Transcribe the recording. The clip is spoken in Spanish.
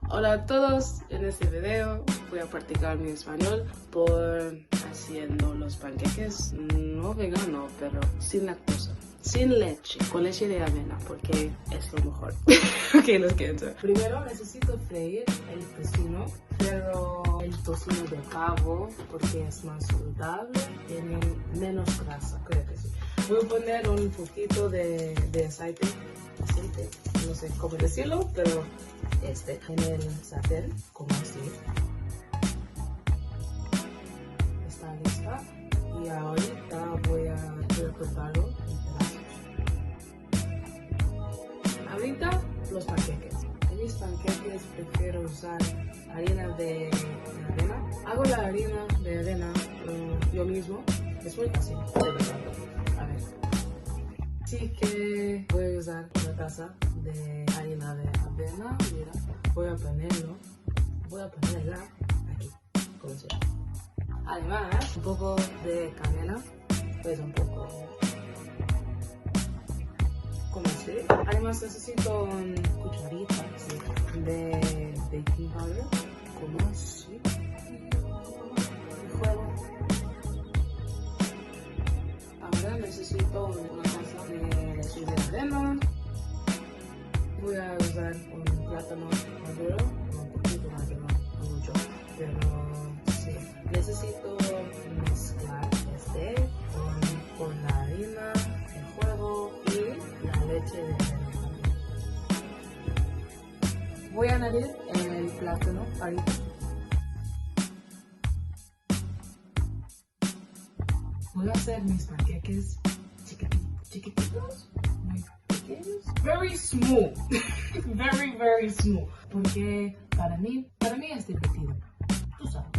Hola a todos, en este video voy a practicar mi español por haciendo los panqueques no vegano, pero sin lactosa, sin leche, con leche de avena, porque es lo mejor. Ok, los quiero. Primero necesito freír el tocino, pero el tocino de pavo porque es más saludable, tiene menos grasa, creo que sí. Voy a poner un poquito de aceite, no sé cómo decirlo, pero en el sartén, como así. Está lista y ahorita voy a cortarlo en pedazos. Ahorita los panqueques. En mis panqueques prefiero usar harina de avena. Hago la harina de avena yo mismo. Es muy fácil, de verdad. A ver. Así que voy a usar una taza de harina de avena. Mira, voy a ponerla aquí, como si. Además, un poco de canela, pues un poco como así. Además necesito una cucharita de baking powder, como así. Ahora necesito una taza de leche de avena. Voy a usar un plátano maduro, un poquito maduro, no mucho, pero sí. Necesito mezclar con la harina, el huevo y la leche de avena. Voy a añadir el plátano ahorita. Voy a hacer mis panqueques chiquititos, muy pequeños. Very small. very small. Porque para mí es divertido. Tú sabes.